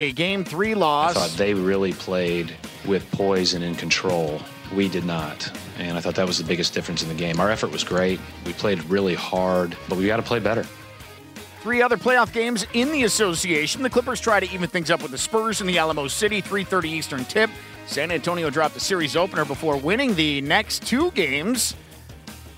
A Game 3 loss. I thought they really played with poise and in control. We did not. And I thought that was the biggest difference in the game. Our effort was great. We played really hard, but we got to play better. 3 other playoff games in the association. The Clippers try to even things up with the Spurs in the Alamo City, 3:30 Eastern tip. San Antonio dropped the series opener before winning the next 2 games.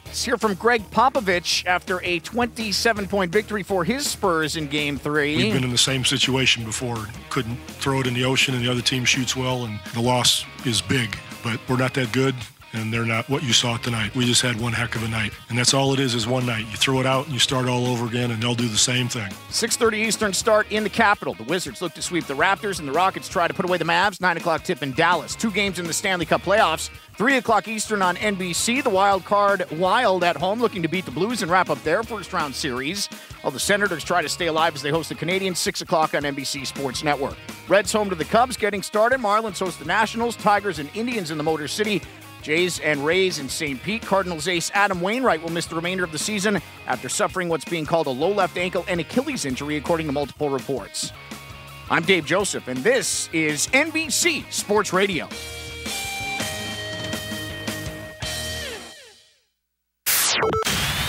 Let's hear from Greg Popovich after a 27-point victory for his Spurs in Game 3. We've been in the same situation before. Couldn't throw it in the ocean, and the other team shoots well, and the loss is big. But we're not that good, and they're not what you saw tonight. We just had one heck of a night, and that's all it is one night. You throw it out, and you start all over again, and they'll do the same thing. 6:30 Eastern start in the Capitol. The Wizards look to sweep the Raptors, and the Rockets try to put away the Mavs. 9 o'clock tip in Dallas. 2 games in the Stanley Cup playoffs. 3 o'clock Eastern on NBC. The Wild Card Wild at home looking to beat the Blues and wrap up their first-round series. While the Senators try to stay alive as they host the Canadiens. 6 o'clock on NBC Sports Network. Reds home to the Cubs getting started. Marlins host the Nationals. Tigers and Indians in the Motor City. Jays and Rays in St. Pete. Cardinals ace Adam Wainwright will miss the remainder of the season after suffering what's being called a low left ankle and Achilles injury, according to multiple reports. I'm Dave Joseph, and this is NBC Sports Radio.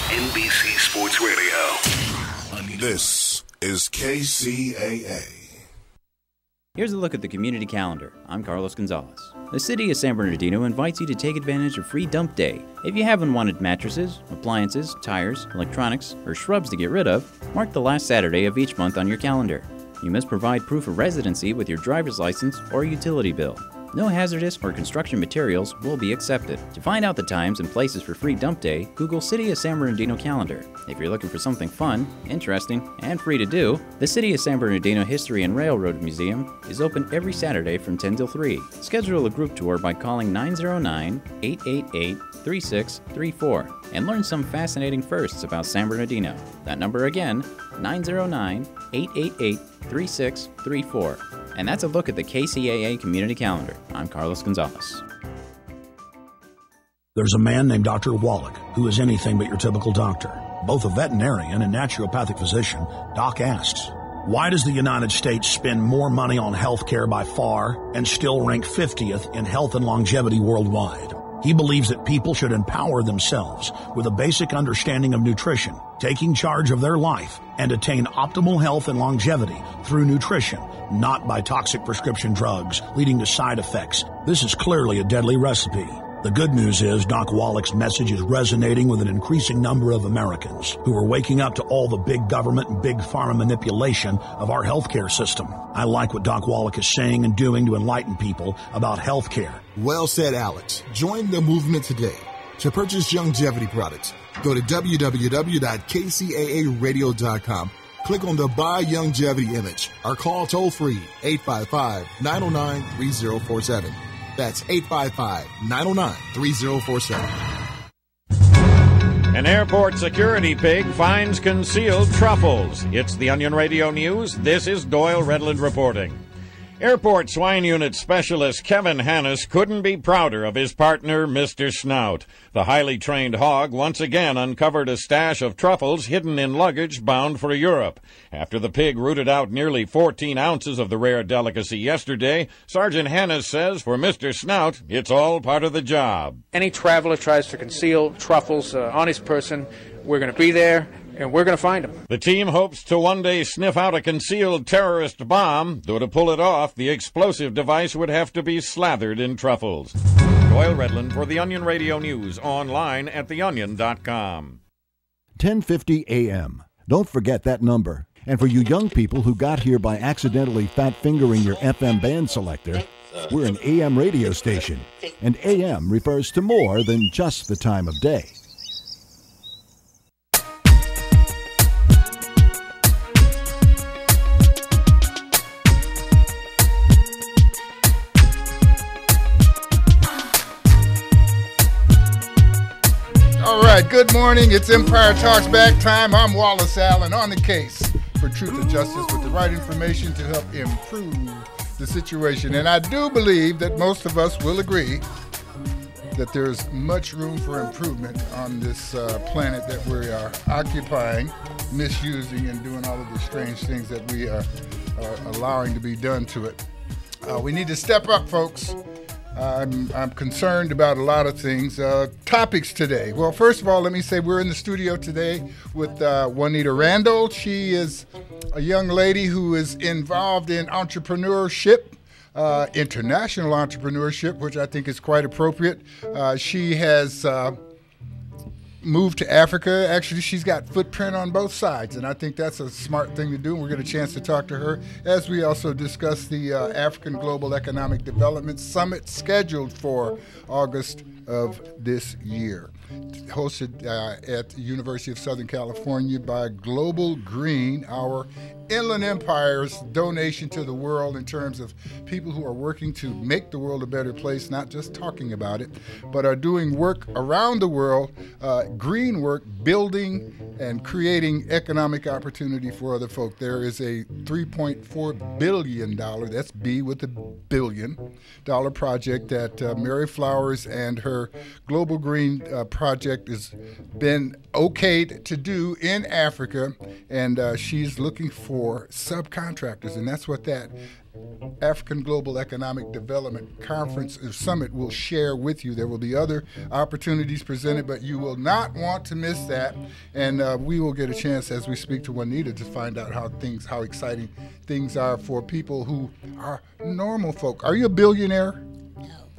NBC Sports Radio. This is KCAA. Here's a look at the community calendar. I'm Carlos Gonzalez. The city of San Bernardino invites you to take advantage of Free Dump Day. If you have unwanted mattresses, appliances, tires, electronics, or shrubs to get rid of, mark the last Saturday of each month on your calendar. You must provide proof of residency with your driver's license or utility bill. No hazardous or construction materials will be accepted. To find out the times and places for Free Dump Day, Google City of San Bernardino calendar. If you're looking for something fun, interesting, and free to do, the City of San Bernardino History and Railroad Museum is open every Saturday from 10 till 3. Schedule a group tour by calling 909-888-3634 and learn some fascinating firsts about San Bernardino. That number again, 909-888-3634. And that's a look at the KCAA community calendar. I'm Carlos Gonzalez. There's a man named Dr. Wallach who is anything but your typical doctor. Both a veterinarian and naturopathic physician, Doc asks, why does the United States spend more money on health care by far and still rank 50th in health and longevity worldwide? He believes that people should empower themselves with a basic understanding of nutrition, taking charge of their life, and attain optimal health and longevity through nutrition, not by toxic prescription drugs leading to side effects. This is clearly a deadly recipe. The good news is Doc Wallach's message is resonating with an increasing number of Americans who are waking up to all the big government and big pharma manipulation of our healthcare system. I like what Doc Wallach is saying and doing to enlighten people about healthcare. Well said, Alex. Join the movement today. To purchase longevity products, go to www.kcaaradio.com. Click on the Buy Longevity image or call toll-free 855-909-3047. That's 855-909-3047. An airport security pig finds concealed truffles. It's the Onion Radio News. This is Doyle Redland reporting. Airport Swine Unit Specialist Kevin Hannes couldn't be prouder of his partner, Mr. Snout. The highly trained hog once again uncovered a stash of truffles hidden in luggage bound for Europe. After the pig rooted out nearly 14 ounces of the rare delicacy yesterday, Sergeant Hannes says for Mr. Snout, it's all part of the job. Any traveler tries to conceal truffles on his person, we're going to be there. And we're going to find them. The team hopes to one day sniff out a concealed terrorist bomb, though to pull it off, the explosive device would have to be slathered in truffles. Doyle Redland for the Onion Radio News, online at theonion.com. 10:50 a.m. Don't forget that number. And for you young people who got here by accidentally fat-fingering your FM band selector, we're an AM radio station, and AM refers to more than just the time of day. All right, good morning. It's Empire Talks Back time. I'm Wallace Allen on the case for truth and justice with the right information to help improve the situation. And I do believe that most of us will agree that there's much room for improvement on this planet that we are occupying, misusing, and doing all of the strange things that we are are allowing to be done to it. We need to step up, folks. I'm concerned about a lot of things. Topics today. Well, first of all, let me say we're in the studio today with Juanita Randall. She is a young lady who is involved in entrepreneurship, international entrepreneurship, which I think is quite appropriate. She has moved to Africa. Actually, she's got footprint on both sides, and I think that's a smart thing to do. And we'll get a chance to talk to her as we also discuss the African Global Economic Development Summit scheduled for August of this year, hosted at the University of Southern California by Global Green, our Inland Empire's donation to the world in terms of people who are working to make the world a better place, not just talking about it, but are doing work around the world, green work, building and creating economic opportunity for other folk. There is a $3.4 billion, that's B with a billion, dollar project that Mary Flowers and her Global Green project has been okayed to do in Africa, and she's looking for subcontractors, and that's what that African Global Economic Development Conference or Summit will share with you. There will be other opportunities presented, but you will not want to miss that, and we will get a chance as we speak to Juanita to find out how exciting things are for people who are normal folk. Are you a billionaire?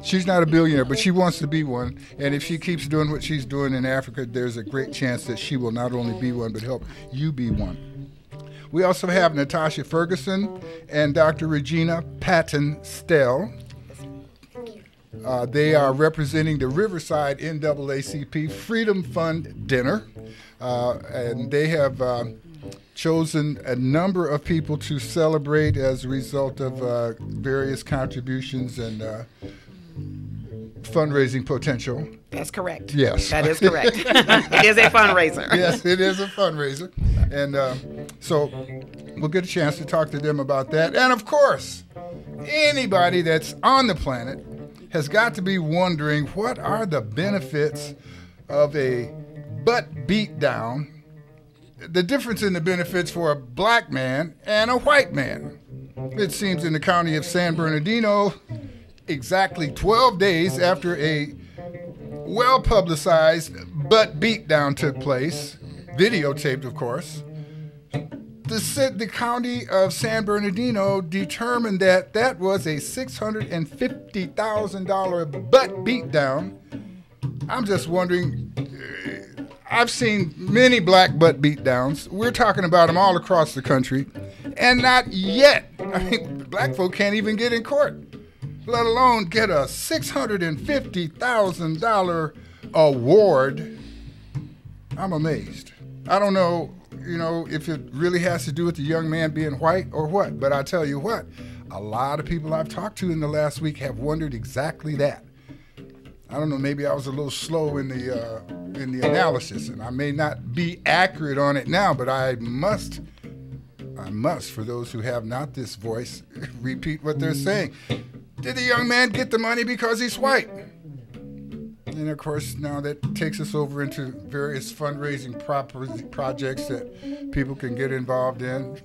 She's not a billionaire, but she wants to be one. And if she keeps doing what she's doing in Africa, there's a great chance that she will not only be one, but help you be one. We also have Natasha Ferguson and Dr. Regina Patton-Stell. They are representing the Riverside NAACP Freedom Fund Dinner. And they have chosen a number of people to celebrate as a result of various contributions and fundraising potential. That's correct. Yes. That is correct. It is a fundraiser. Yes, it is a fundraiser. And so we'll get a chance to talk to them about that. And of course, anybody that's on the planet has got to be wondering what are the benefits of a butt beat down, the difference in the benefits for a black man and a white man. It seems in the county of San Bernardino, exactly 12 days after a well-publicized butt beatdown took place, videotaped, of course, the county of San Bernardino determined that that was a $650,000 butt beatdown. I'm just wondering, I've seen many black butt beatdowns. We're talking about them all across the country, and not yet. I mean, black folk can't even get in court, let alone get a $650,000 award. I'm amazed. I don't know, if it really has to do with the young man being white or what, but I tell you what, a lot of people I've talked to in the last week have wondered exactly that. I don't know, maybe I was a little slow in the analysis, and I may not be accurate on it now, but I must, for those who have not this voice, repeat what they're saying. Did the young man get the money because he's white? And of course, now that takes us over into various fundraising projects that people can get involved in.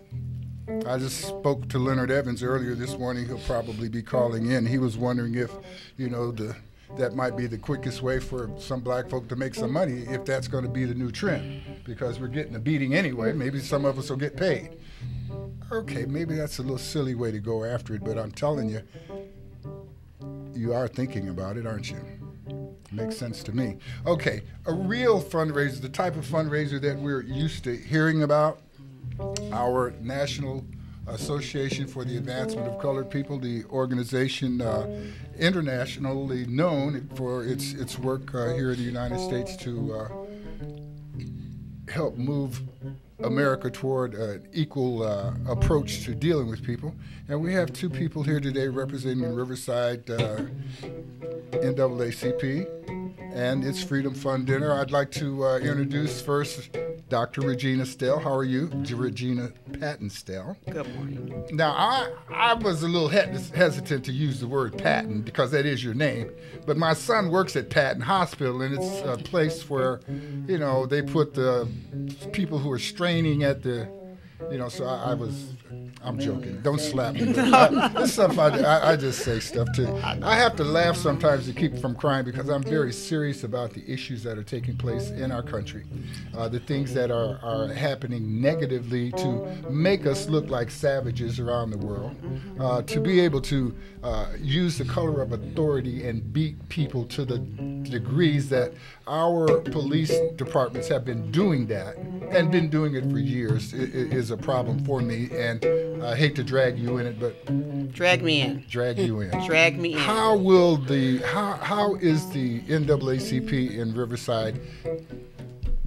I just spoke to Leonard Evans earlier this morning. He'll probably be calling in. He was wondering if, that might be the quickest way for some black folk to make some money, if that's going to be the new trend, because we're getting a beating anyway. Maybe some of us will get paid. Okay, maybe that's a little silly way to go after it, but I'm telling you, you are thinking about it, aren't you? Makes sense to me. Okay, a real fundraiser, the type of fundraiser that we're used to hearing about, our National Association for the Advancement of Colored People, the organization internationally known for its work here in the United States to help move America toward an equal approach to dealing with people. And we have two people here today representing Riverside NAACP and its Freedom Fund Dinner. I'd like to introduce first Dr. Regina Stell. How are you? Regina Patton-Stell. Good morning. Now, I was a little hesitant to use the word Patton because that is your name, but my son works at Patton Hospital, and it's a place where, they put the people who are straining at the So I'm joking. Don't slap me. This stuff I just say stuff too. I have to laugh sometimes to keep from crying because I'm very serious about the issues that are taking place in our country, the things that are happening negatively to make us look like savages around the world, to be able to use the color of authority and beat people to the degrees that our police departments have been doing that and been doing it for years is a problem for me. And I hate to drag you in it, but drag me in. Drag you in. Drag me in. How is the NAACP in Riverside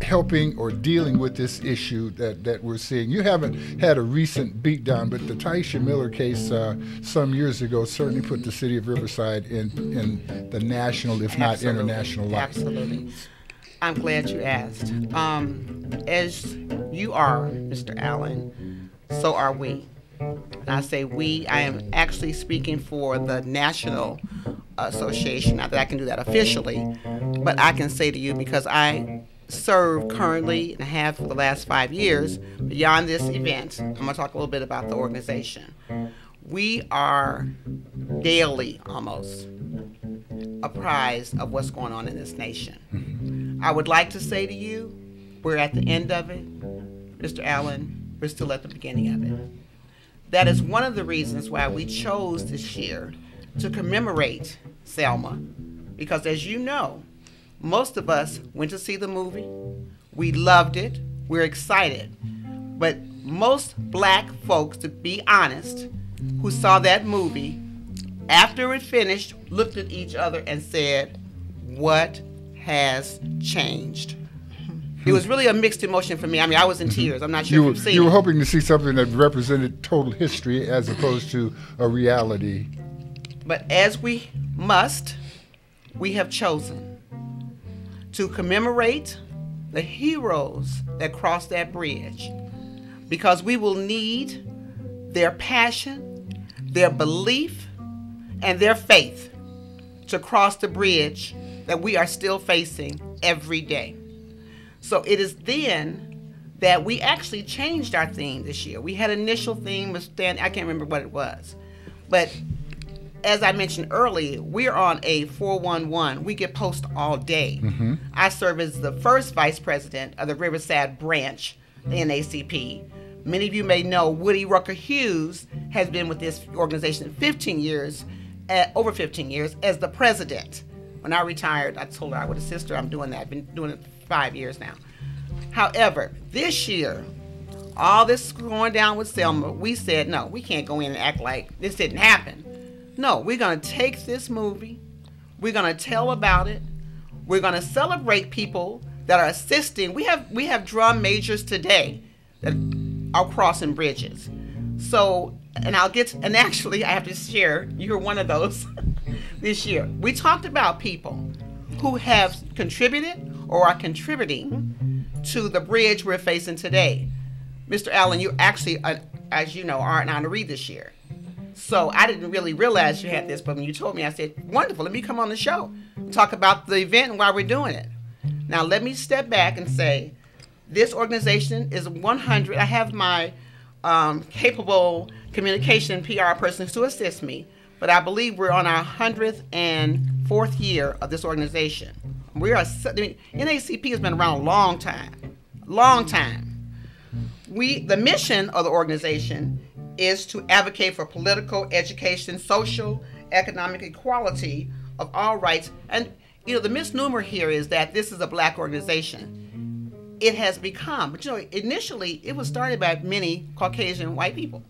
helping or dealing with this issue that we're seeing? You haven't had a recent beatdown, but the Taisha Miller case some years ago certainly put the city of Riverside in the national, if not international light. Absolutely. I'm glad you asked. As you are, Mr. Allen, so are we. And I say we, I am actually speaking for the National Association. Not that I can do that officially, but I can say to you because I serve currently and have for the last 5 years beyond this event. I'm going to talk a little bit about the organization. We are daily almost apprised of what's going on in this nation. I would like to say to you, we're at the end of it. Mr. Allen, we're still at the beginning of it. That is one of the reasons why we chose this year to commemorate Selma, because as you know, most of us went to see the movie. We loved it. We're excited. But most black folks, to be honest, who saw that movie, after it finished, looked at each other and said, "What has changed?" It was really a mixed emotion for me. I mean, I was in tears. I'm not sure if you've seen it. You were hoping to see something that represented total history as opposed to a reality. But as we must, we have chosen to commemorate the heroes that crossed that bridge, because we will need their passion, their belief, and their faith to cross the bridge that we are still facing every day. So it is then that we actually changed our theme this year. We had an initial theme with I can't remember what it was, but as I mentioned earlier, we're on a 411. We get post all day. Mm-hmm. I serve as the first vice president of the Riverside branch, the NAACP. Many of you may know Woody Rucker Hughes has been with this organization 15 years, over 15 years, as the president. When I retired, I told her I would assist her. I'm doing that. I've been doing it 5 years now. However, this year, all this going down with Selma, we said, no, we can't go in and act like this didn't happen. No, we're going to take this movie. We're going to tell about it. We're going to celebrate people that are assisting. We have drum majors today that are crossing bridges. So, and actually, I have to share, you're one of those this year. We talked about people who have contributed or are contributing to the bridge we're facing today. Mr. Allen, you actually, as you know, are an honoree this year. So I didn't really realize you had this, but when you told me, I said, wonderful, let me come on the show, talk about the event and why we're doing it. Now, let me step back and say, this organization is 100. I have my capable communication PR person to assist me, but I believe we're on our 104th year of this organization. NAACP has been around a long time. The mission of the organization is to advocate for political, education, social, economic equality of all rights. And, the misnomer here is that this is a black organization. It has become, but initially it was started by many Caucasian white people.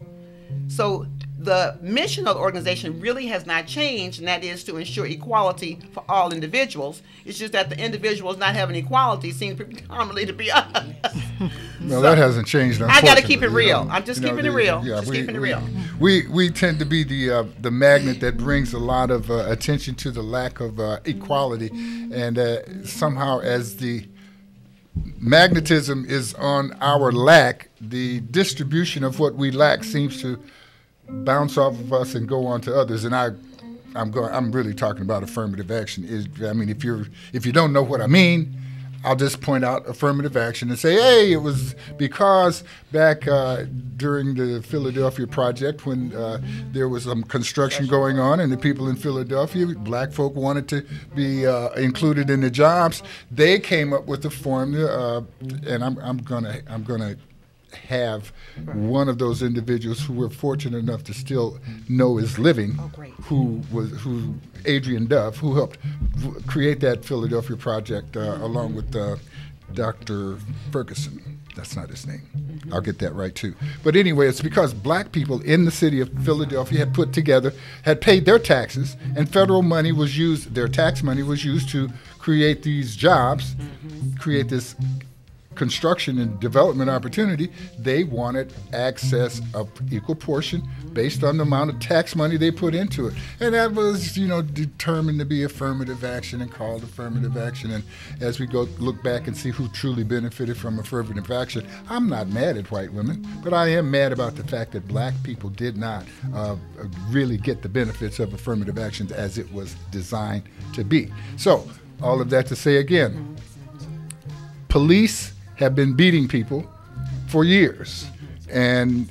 So the mission of the organization really has not changed, and that is to ensure equality for all individuals. It's just that the individuals not having equality seems predominantly to be us. No, that hasn't changed. I got to keep it real. I'm just keeping it real. Yeah, keeping it real. We tend to be the magnet that brings a lot of attention to the lack of equality, and somehow as the magnetism is on our lack, the distribution of what we lack seems to bounce off of us and go on to others. And I'm really talking about affirmative action. If you don't know what I mean, I'll just point out affirmative action and say, hey, it was because back during the Philadelphia project when there was some construction going on and the people in Philadelphia, black folk wanted to be included in the jobs. They came up with the formula, and I'm gonna have one of those individuals who we're fortunate enough to still know is living, who Adrian Duff, who helped create that Philadelphia project along with Dr. Ferguson. That's not his name. I'll get that right too. But anyway, it's because black people in the city of Philadelphia had paid their taxes, and federal money was used, their tax money was used to create these jobs, create this construction and development opportunity. They wanted access of equal portion based on the amount of tax money they put into it. And that was, determined to be affirmative action and called affirmative action. And as we go look back and see who truly benefited from affirmative action, I'm not mad at white women, but I am mad about the fact that black people did not really get the benefits of affirmative action as it was designed to be. So, all of that to say again, police have been beating people for years. And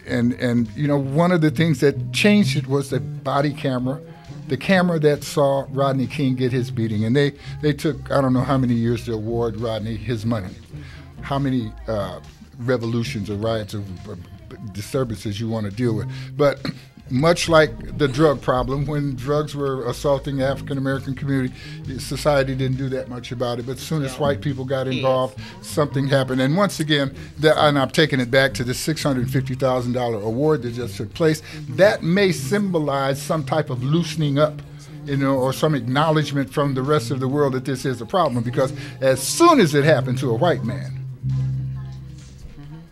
one of the things that changed it was the body camera, the camera that saw Rodney King get his beating. And they took, I don't know how many years to award Rodney his money, how many revolutions or riots or disturbances you want to deal with. But much like the drug problem, when drugs were assaulting the African-American community, society didn't do that much about it. But as soon as white people got involved, something happened. And once again, and I'm taking it back to the $650,000 award that just took place, that may symbolize some type of loosening up, or some acknowledgement from the rest of the world that this is a problem. Because as soon as it happened to a white man,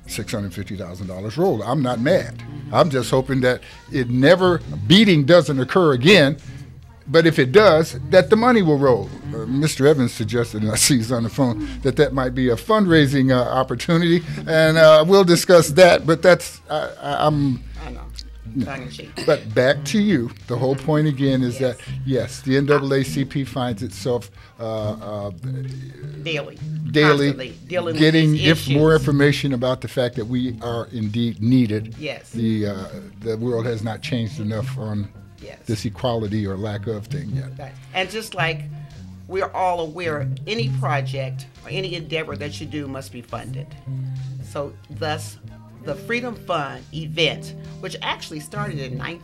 $650,000 rolled. I'm not mad. I'm just hoping that beating doesn't occur again, but if it does, that the money will roll. Mr. Evans suggested, and I see he's on the phone, that might be a fundraising opportunity, and we'll discuss that, but that's, I know. But back to you. The whole point again is that, yes, the NAACP finds itself daily getting more information about the fact that we are indeed needed. Yes. The world has not changed enough on this equality or lack of thing yet. Right. And just like we're all aware, any project or any endeavor that you do must be funded. So thus, the Freedom Fund event, which actually started in early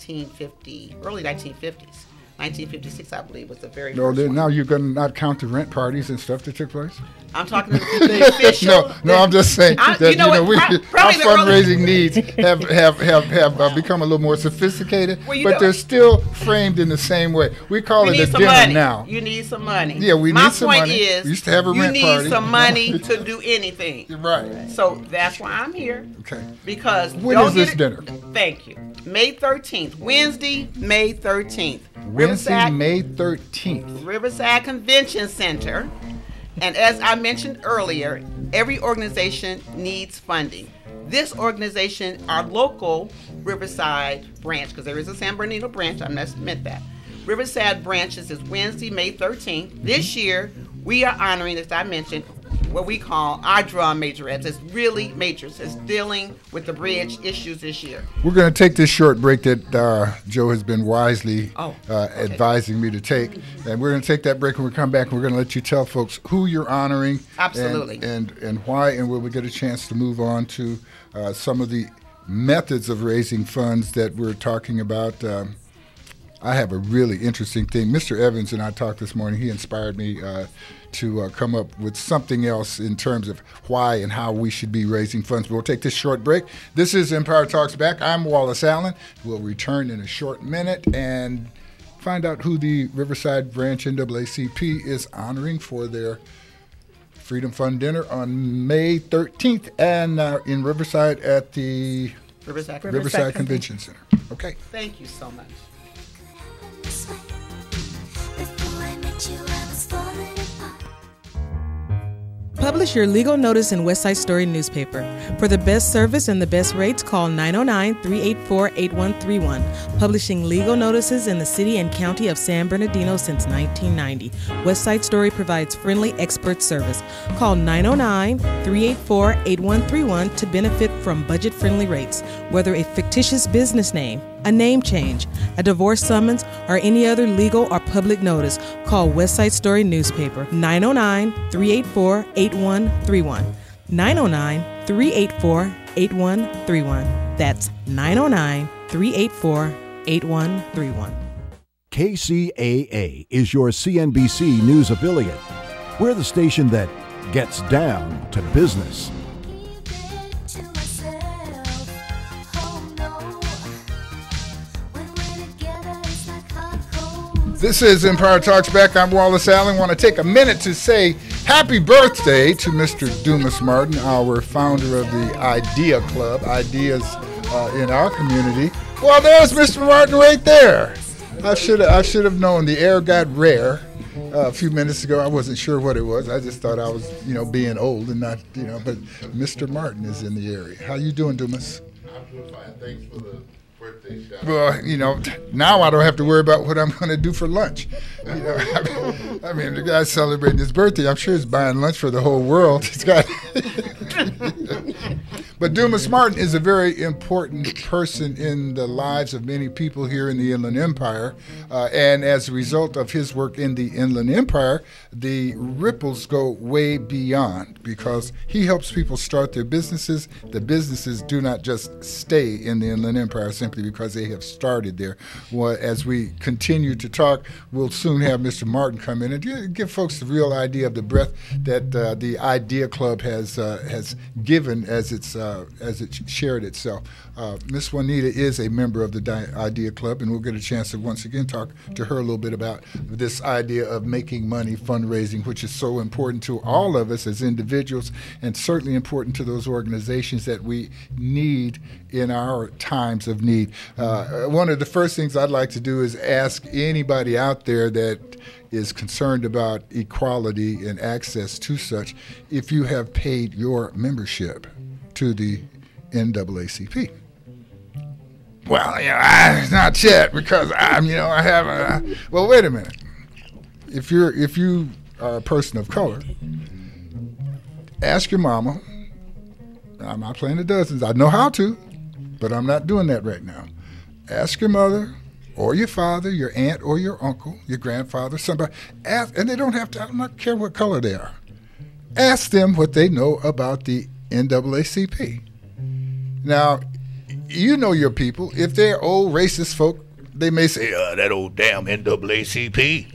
1950s. 1956, I believe, was the very first one. Now you're going to not count the rent parties and stuff that took place? I'm talking about the official. No, I'm just saying that our fundraising needs have become a little more sophisticated, but they're still framed in the same way. We call it a dinner now. You need some money. Yeah, we need some money. My point is, we used to have a rent party. You need some money to do anything. Right. So that's why I'm here. Okay. Because when is this dinner? Thank you. May 13th, Wednesday, May 13th. Wednesday, May 13th. Riverside Convention Center. And as I mentioned earlier, every organization needs funding. This organization, our local Riverside branch, because there is a San Bernardino branch, I must admit that. Riverside branches is Wednesday, May 13th. This year, we are honoring, as I mentioned, what we call our drum majorettes. It's really majors. It's dealing with the bridge issues this year. We're going to take this short break that Joe has been wisely advising me to take. And we're going to take that break, and we'll come back, and we're going to let you tell folks who you're honoring. Absolutely. And why, and we'll get a chance to move on to some of the methods of raising funds that we're talking about. I have a really interesting thing. Mr. Evans and I talked this morning. He inspired me to come up with something else in terms of why and how we should be raising funds. But we'll take this short break. This is Empire Talks Back. I'm Wallace Allen. We'll return in a short minute and find out who the Riverside Branch NAACP is honoring for their Freedom Fund dinner on May 13th and in Riverside at the Riverside Convention Center. Okay. Thank you so much. Publish your legal notice in West Side Story newspaper. For the best service and the best rates, call 909-384-8131. Publishing legal notices in the city and county of San Bernardino since 1990. West Side Story provides friendly expert service. Call 909-384-8131 to benefit from budget-friendly rates. Whether a fictitious business name, a name change, a divorce summons, or any other legal or public notice, call West Side Story newspaper 909-384-8131. 909-384-8131. That's 909-384-8131. KCAA is your CNBC News affiliate. We're the station that gets down to business. This is Empire Talks Back. I'm Wallace Allen. I want to take a minute to say happy birthday to Mr. Dumas Martin, our founder of the Idea Club, ideas in our community. Well, there's Mr. Martin right there. I should have known. The air got rare a few minutes ago. I wasn't sure what it was. I just thought I was, being old and not, but Mr. Martin is in the area. How you doing, Dumas? I'm doing fine. Thanks for the birthday shout. Well, now I don't have to worry about what I'm going to do for lunch. I mean, the guy's celebrating his birthday. I'm sure he's buying lunch for the whole world. He's got. But Dumas Martin is a very important person in the lives of many people here in the Inland Empire. And as a result of his work in the Inland Empire, the ripples go way beyond because he helps people start their businesses. The businesses do not just stay in the Inland Empire simply because they have started there. Well, as we continue to talk, we'll soon have Mr. Martin come in and give folks the real idea of the breadth that the Idea Club has given as it shared itself. Miss Juanita is a member of the Idea Club, and we'll get a chance to once again talk to her a little bit about this idea of making money fundraising, which is so important to all of us as individuals and certainly important to those organizations that we need in our times of need. One of the first things I'd like to do is ask anybody out there that is concerned about equality and access to such, if you have paid your membership to the NAACP. Well, not yet, because I haven't. Well, wait a minute. If you are a person of color, ask your mama. I'm not playing the dozens. I know how to, but I'm not doing that right now. Ask your mother or your father, your aunt or your uncle, your grandfather, somebody. Ask, and they don't have to. I don't care what color they are. Ask them what they know about the NAACP. Now, you know your people. If they're old racist folk, they may say, that old damn NAACP.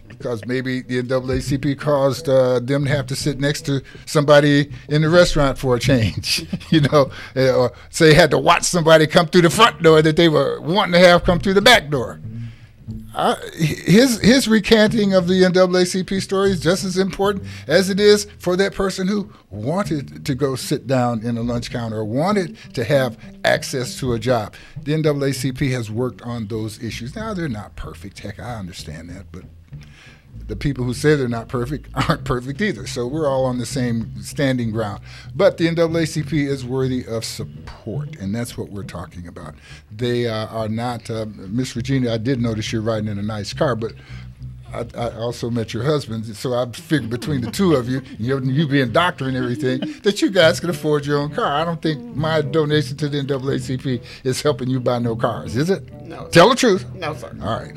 Because maybe the NAACP caused them to have to sit next to somebody in the restaurant for a change, or say had to watch somebody come through the front door that they were wanting to have come through the back door. His recanting of the NAACP story is just as important as it is for that person who wanted to go sit down in a lunch counter or wanted to have access to a job. The NAACP has worked on those issues. Now, they're not perfect. Heck, I understand that, but the people who say they're not perfect aren't perfect either. So we're all on the same standing ground. But the NAACP is worthy of support, and that's what we're talking about. They are not, Miss Regina, I did notice you're riding in a nice car, but I also met your husband, so I figured between the two of you, you being doctor and everything, that you guys can afford your own car. I don't think my donation to the NAACP is helping you buy no cars, is it? No. Tell the truth. No, sir. All right.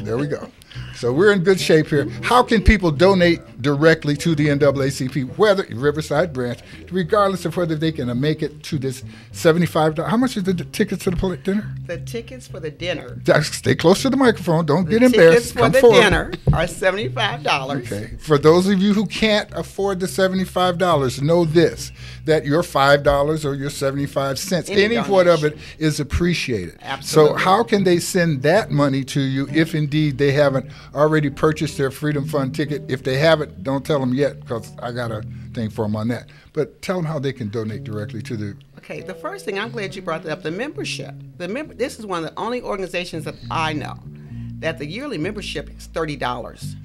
There we go. So we're in good shape here. How can people donate directly to the NAACP, whether Riverside branch, regardless of whether they can make it to this $75? How much is the tickets to the dinner? The tickets for the dinner. Stay close to the microphone. Don't get embarrassed. The tickets for the dinner are $75. Okay. For those of you who can't afford the $75, know this, that your $5 or your 75 cents, any what of it is appreciated. Absolutely. So how can they send that money to you if indeed they haven't already purchased their Freedom Fund ticket? If they haven't, don't tell them yet, because I got a thing for them on that. But tell them how they can donate directly to the... Okay, the first thing, I'm glad you brought that up, the membership. This is one of the only organizations that I know that the yearly membership is $30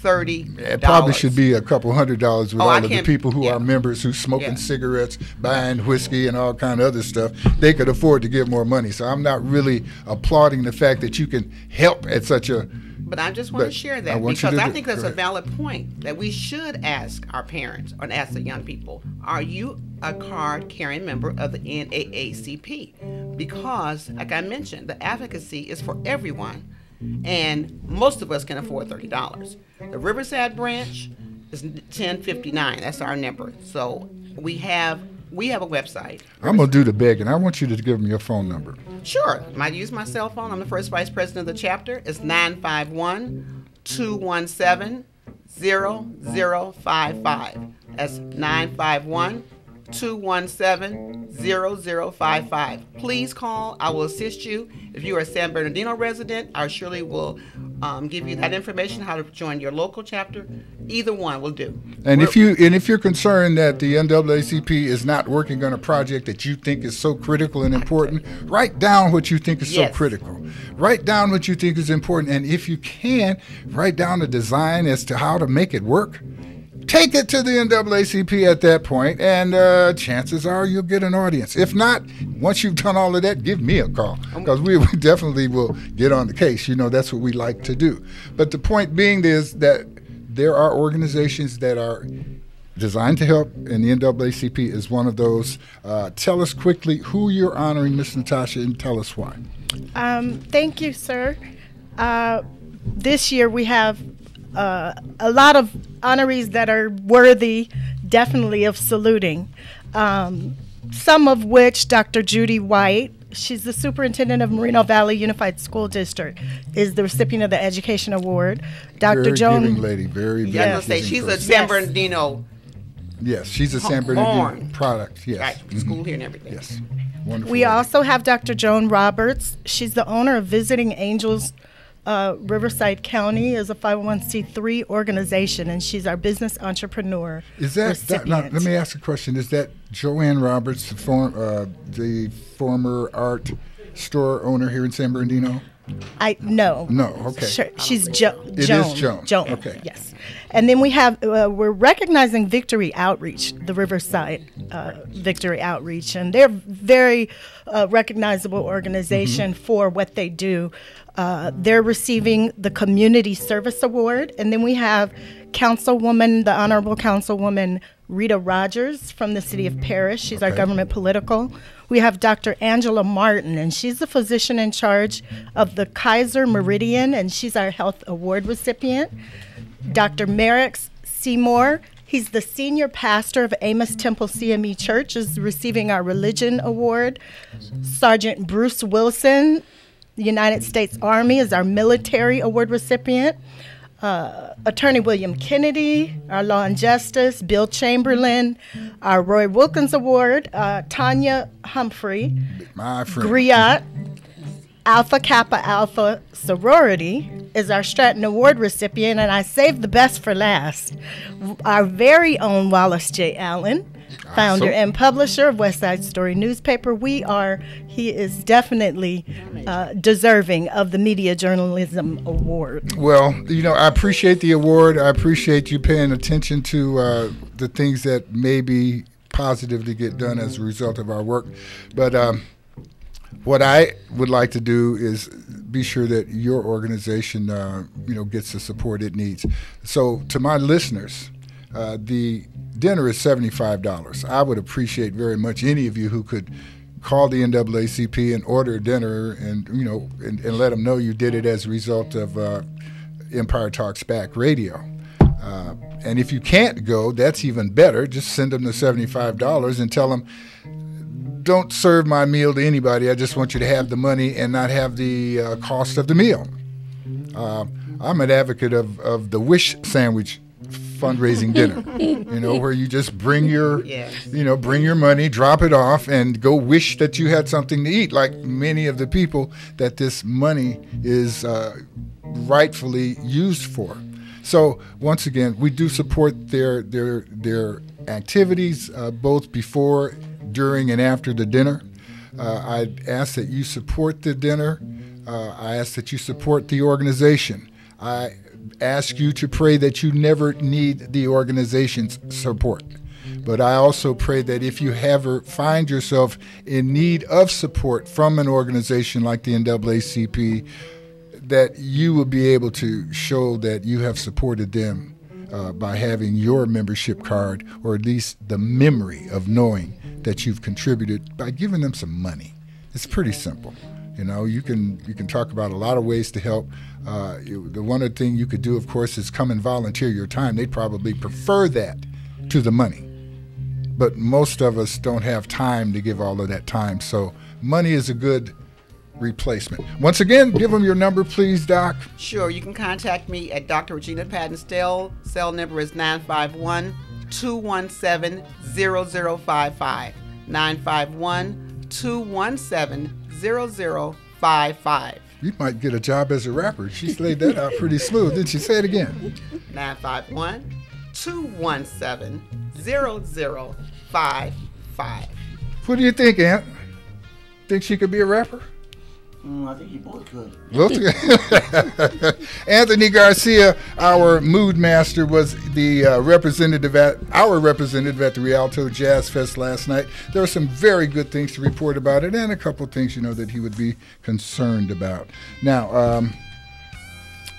$30. It probably should be a couple $100 with all of the people who yeah. are members who's smoking Yeah. cigarettes, buying whiskey, and all kind of other stuff. They could afford to give more money. So I'm not really applauding the fact that you can help at such a. But I just want to share that because I think that's a valid point that we should ask our parents or ask the young people, are you a card-carrying member of the NAACP? Because, like I mentioned, the advocacy is for everyone, and most of us can afford $30. The Riverside branch is 1059. That's our number. So we have a website. I'm going to do the begging. I want you to give them your phone number. Sure. I use my cell phone. I'm the first vice president of the chapter. It's 951-217-0055. That's 951-217-0055. Please call. I will assist you. If you are a San Bernardino resident, I surely will give you that information, how to join your local chapter. Either one will do. And if you're concerned that the NAACP is not working on a project that you think is so critical and important, write down what you think is so critical. Write down what you think is important, and if you can, write down a design as to how to make it work. Take it to the NAACP at that point, and chances are you'll get an audience. If not, once you've done all of that, give me a call, because we definitely will get on the case. You know, that's what we like to do. But the point being is that there are organizations that are designed to help, and the NAACP is one of those. Tell us quickly who you're honoring, Ms. Natasha, and tell us why. Thank you, sir. This year we have a lot of honorees that are worthy, definitely, of saluting. Some of which, Dr. Judy White, she's the superintendent of Moreno Valley Unified School District, is the recipient of the Education Award. Dr. Joan, giving lady, very, very. Yeah, say she's a San Bernardino. Yes, she's a San Bernardino product. Yes, right, school here and everything. Yes, wonderful. We also have Dr. Joan Roberts. She's the owner of Visiting Angels. Riverside County is a 501c3 organization, and she's our business entrepreneur. Is that now, let me ask a question. Is that Joanne Roberts, the former art store owner here in San Bernardino? No. No, okay. Sure. She's Joan. It is Joan. Joan. Okay. Yes. And then we have, we're recognizing Victory Outreach, the Riverside Victory Outreach, and they're very recognizable organization for what they do. They're receiving the Community Service Award. And then we have Councilwoman, the Honorable Councilwoman Rita Rogers from the city of Paris. She's our government political. We have Dr. Angela Martin, and she's the physician in charge of the Kaiser Meridian, and she's our health award recipient. Dr. Merrick Seymour, he's the senior pastor of Amos Temple CME Church, is receiving our religion award. Sergeant Bruce Wilson, the United States Army, is our military award recipient. Attorney William Kennedy, our Law and Justice. Bill Chamberlain, our Roy Wilkins Award. Tanya Humphrey, my friend. Griot, Alpha Kappa Alpha Sorority, is our Stratton Award recipient, and I saved the best for last. Our very own Wallace J. Allen, founder and publisher of West Side Story newspaper. He is definitely deserving of the Media Journalism Award. Well, I appreciate the award. I appreciate you paying attention to the things that maybe positively get done as a result of our work. But what I would like to do is be sure that your organization, gets the support it needs. So to my listeners, the dinner is $75. I would appreciate very much any of you who could call the NAACP and order a dinner, and and let them know you did it as a result of Empire Talks Back Radio. And if you can't go, that's even better. Just send them the $75 and tell them, don't serve my meal to anybody. I just want you to have the money and not have the cost of the meal. I'm an advocate of the Wish Sandwich fundraising dinner, where you just bring your, bring your money, drop it off, and go wish that you had something to eat, like many of the people that this money is rightfully used for. So once again, we do support their activities both before, during, and after the dinner. I ask that you support the dinner. I ask that you support the organization. I ask you to pray that you never need the organization's support. But I also pray that if you ever find yourself in need of support from an organization like the NAACP, that you will be able to show that you have supported them by having your membership card, or at least the memory of knowing that you've contributed by giving them some money. It's pretty simple. You know, you can talk about a lot of ways to help. The one other thing you could do, of course, is come and volunteer your time. They'd probably prefer that to the money. But most of us don't have time to give all of that time. So money is a good replacement. Once again, give them your number, please, Doc. Sure. You can contact me at Dr. Regina Patton-Stell. Cell number is 951-217-0055. 951-217-0055. You might get a job as a rapper. She laid that out pretty smooth. Didn't she? Say it again. 951-217-0055. What do you think, Ant? Think she could be a rapper? I think you both could. Anthony Garcia, our mood master, was the our representative at the Rialto Jazz Fest last night. There were some very good things to report about it, and a couple of things, that he would be concerned about. Now,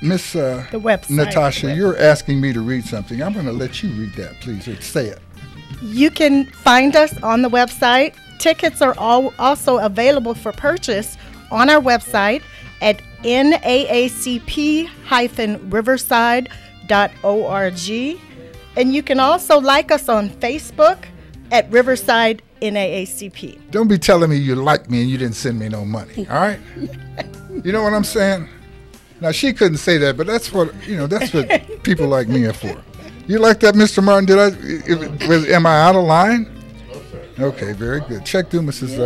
Miss Natasha, you're asking me to read something. I'm going to let you read that, please, or say it. You can find us on the website. Tickets are also available for purchase on our website at naacp-riverside.org. And you can also like us on Facebook at Riverside NAACP. Don't be telling me you like me and you didn't send me no money, all right? You know what I'm saying? Now, she couldn't say that, but that's what people like me are for. You like that, Mr. Martin? Am I out of line? Okay, very good. Check Dumas's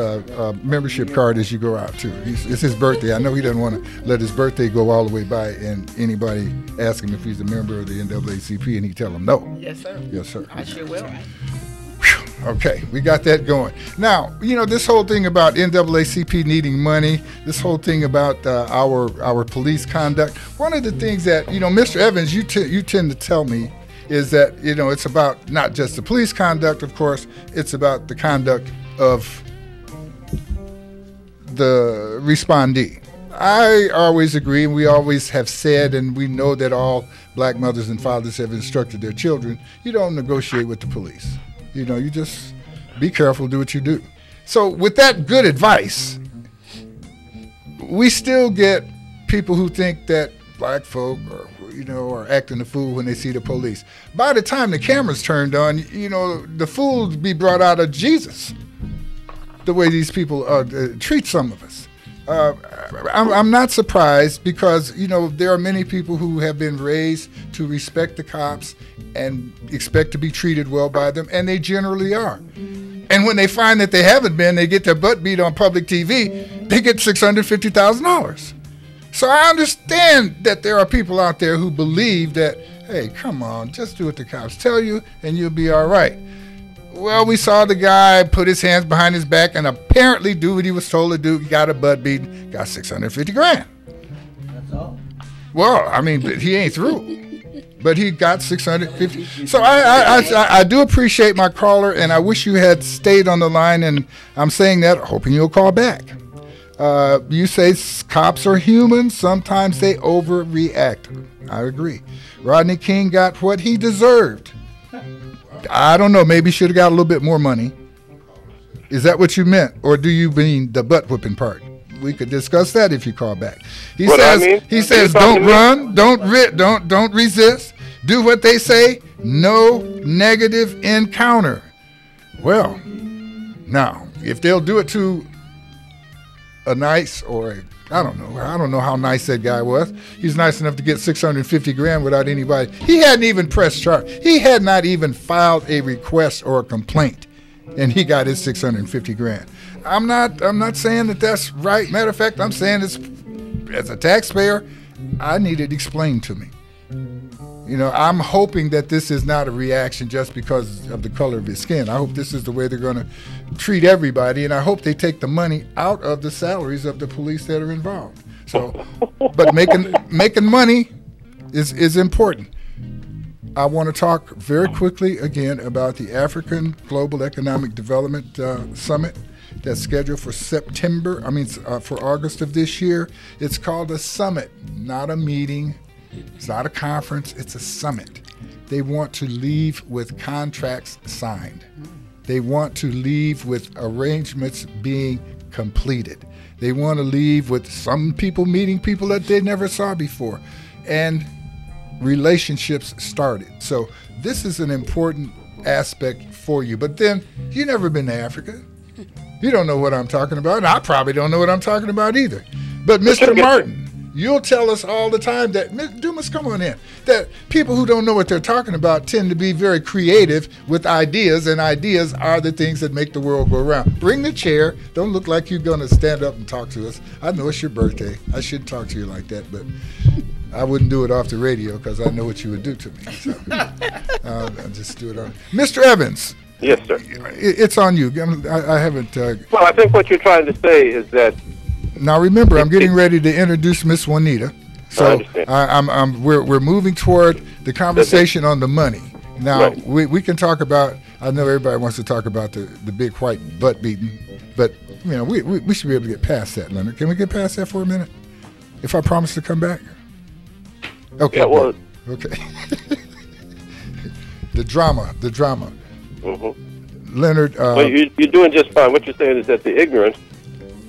membership card as you go out, too. It's his birthday. I know he doesn't want to let his birthday go all the way by and anybody ask him if he's a member of the NAACP and he tell him no. Yes, sir. Yes, sir. I sure will. Okay, we got that going. Now, this whole thing about NAACP needing money, this whole thing about our police conduct, one of the things that, Mr. Evans, you tend to tell me is that, it's about not just the police conduct, of course, it's about the conduct of the respondee. I always agree, and we always have said, and we know that all black mothers and fathers have instructed their children, you don't negotiate with the police. You just be careful, do what you do. So with that good advice, we still get people who think that black folk are acting a fool when they see the police. By the time the camera's turned on, the fool be brought out of Jesus, the way these people treat some of us. I'm not surprised because, there are many people who have been raised to respect the cops and expect to be treated well by them, and they generally are. And when they find that they haven't been, they get their butt beat on public TV, they get $650,000. So I understand that there are people out there who believe that, hey, come on, just do what the cops tell you and you'll be all right. Well, we saw the guy put his hands behind his back and apparently do what he was told to do. He got a butt beat, got $650,000. That's all. Well, I mean, he ain't through. But he got $650,000. So I do appreciate my caller, and I wish you had stayed on the line, and I'm saying that, hoping you'll call back. You say cops are human. Sometimes they overreact. I agree. Rodney King got what he deserved. I don't know. Maybe should have got a little bit more money. Is that what you meant? Or do you mean the butt whipping part? We could discuss that if you call back. He says don't run, don't resist. Do what they say. No negative encounter. Well, now, if they'll do it to a nice I don't know how nice that guy was. He's nice enough to get $650,000 without anybody. He hadn't even pressed charge. He had not even filed a request or a complaint, and he got his $650,000. I'm not saying that that's right. Matter of fact, I'm saying as a taxpayer, I need it explained to me. I'm hoping that this is not a reaction just because of the color of his skin. I hope this is the way they're going to treat everybody, and I hope they take the money out of the salaries of the police that are involved. So, but making money is important. I want to talk very quickly again about the African Global Economic Development Summit that's scheduled for for August of this year. It's called a summit, not a meeting. It's not a conference. It's a summit. They want to leave with contracts signed. They want to leave with arrangements being completed. They want to leave with some people meeting people that they never saw before. And relationships started. So this is an important aspect for you. But then, you've never been to Africa. You don't know what I'm talking about, and I probably don't know what I'm talking about either. But Mr. Martin, you'll tell us all the time that, Dumas, come on in, that people who don't know what they're talking about tend to be very creative with ideas, and ideas are the things that make the world go around. Bring the chair. Don't look like you're going to stand up and talk to us. I know it's your birthday. I shouldn't talk to you like that, but I wouldn't do it off the radio because I know what you would do to me. So I'll just do it on. Mr. Evans. Yes, sir. It's on you. I haven't. Well, I think what you're trying to say is that. Now remember, I'm getting ready to introduce Miss Juanita. So we're moving toward the conversation on the money. Now we can talk about. I know everybody wants to talk about the big white butt beating, but we should be able to get past that, Leonard. Can we get past that for a minute? If I promise to come back. Okay. Yeah, well, okay. The drama. Mm-hmm. Leonard. Well, you're doing just fine. What you're saying is that the ignorant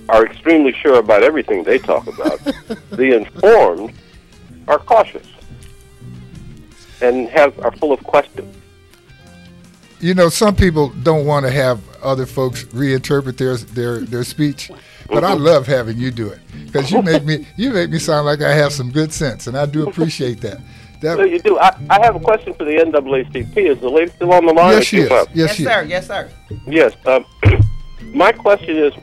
are extremely sure about everything they talk about. The informed are cautious and are full of questions. Some people don't want to have other folks reinterpret their speech, but I love having you do it because you make me sound like I have some good sense, and I do appreciate that. So you do. I have a question for the NAACP. Is the lady still on the line? Yes, she is. Yes, sir. Yes, sir. Yes. My question is,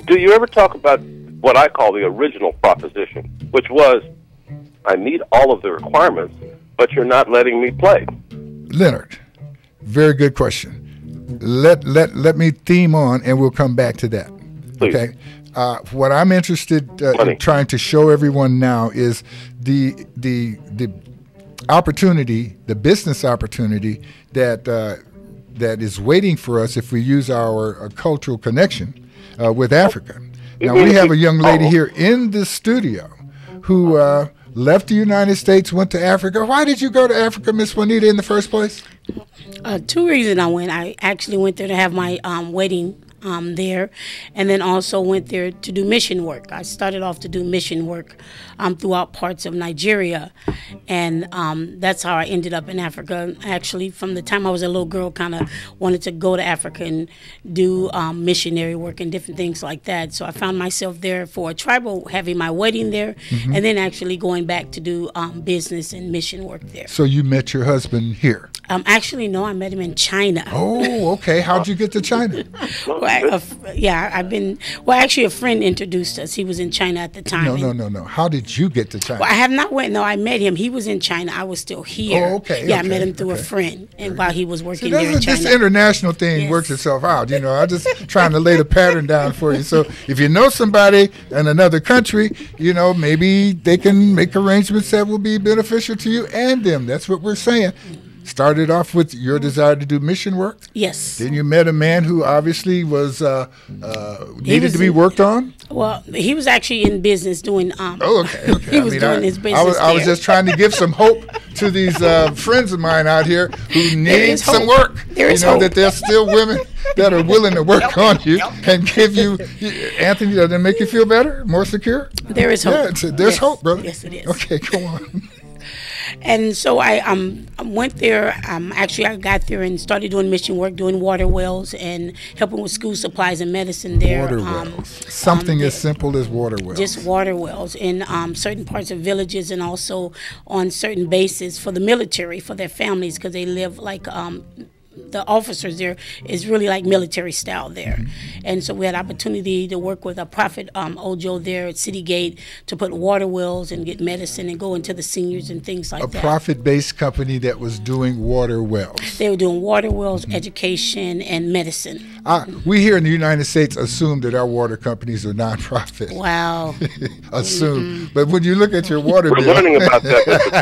do you ever talk about what I call the original proposition, which was, I meet all of the requirements, but you're not letting me play? Leonard, very good question. Let me theme on, and we'll come back to that. Please. Okay. What I'm interested in trying to show everyone now is the opportunity, the business opportunity that is waiting for us if we use our cultural connection with Africa. Now, we have a young lady here in the studio who left the United States, went to Africa. Why did you go to Africa, Miss Juanita, in the first place? Two reasons I went. I actually went there to have my wedding there, and then also went there to do mission work. I started off to do mission work throughout parts of Nigeria, and that's how I ended up in Africa. Actually, from the time I was a little girl, kind of wanted to go to Africa and do missionary work and different things like that. So I found myself there for a tribal, having my wedding there, and then actually going back to do business and mission work there. So you met your husband here? Actually, no, I met him in China. Oh, okay. How'd you get to China? Actually, a friend introduced us. He was in China at the time. No. How did you get to China? Well, I have not went. No, I met him. He was in China. I was still here. Oh, okay. Yeah, I met him through a friend, and while he was working there in China. This international thing works itself out. I'm just trying to lay the pattern down for you. So if you know somebody in another country, maybe they can make arrangements that will be beneficial to you and them. That's what we're saying. Started off with your desire to do mission work. Yes. Then you met a man who obviously was needed to be worked on. Well, he was actually in business doing. Okay. He was doing his business. I was just trying to give some hope to these friends of mine out here who need some work. There is hope. That there's still women that are willing to work on you and give you, Anthony, does that make you feel better, more secure? There is hope. Yeah, there's hope, brother. Yes, it is. Okay, go on. And so I went there. Actually, I got there and started doing mission work, doing water wells and helping with school supplies and medicine there. Water wells. Something as simple as water wells. Just water wells in certain parts of villages and also on certain bases for the military, for their families, because they live like the officers there is really like military style there. And so we had opportunity to work with a Prophet Ojo there at City Gate to put water wells and get medicine and go into the seniors and things like that. A profit-based company that was doing water wells. They were doing water wells, education, and medicine. We here in the United States assume that our water companies are nonprofit. Wow. Assume. But when you look at your water bill. We're learning about that, Mr.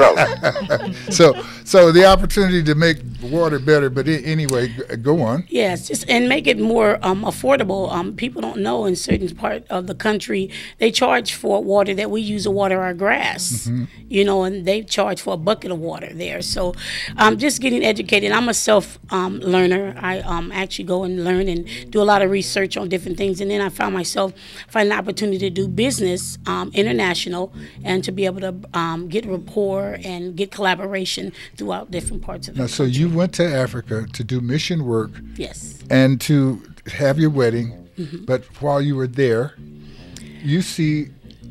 Trump. So the opportunity to make water better, but anyway, go on. Yes, just and make it more affordable. People don't know in certain part of the country they charge for water that we use to water our grass. You know, and they charge for a bucket of water there. So just getting educated. I'm a self learner. I actually go and learn and do a lot of research on different things, and then I found myself finding an opportunity to do business international and to be able to get rapport and get collaboration throughout different parts of the country. So you went to Africa to do mission work. Yes. And to have your wedding, but while you were there, you see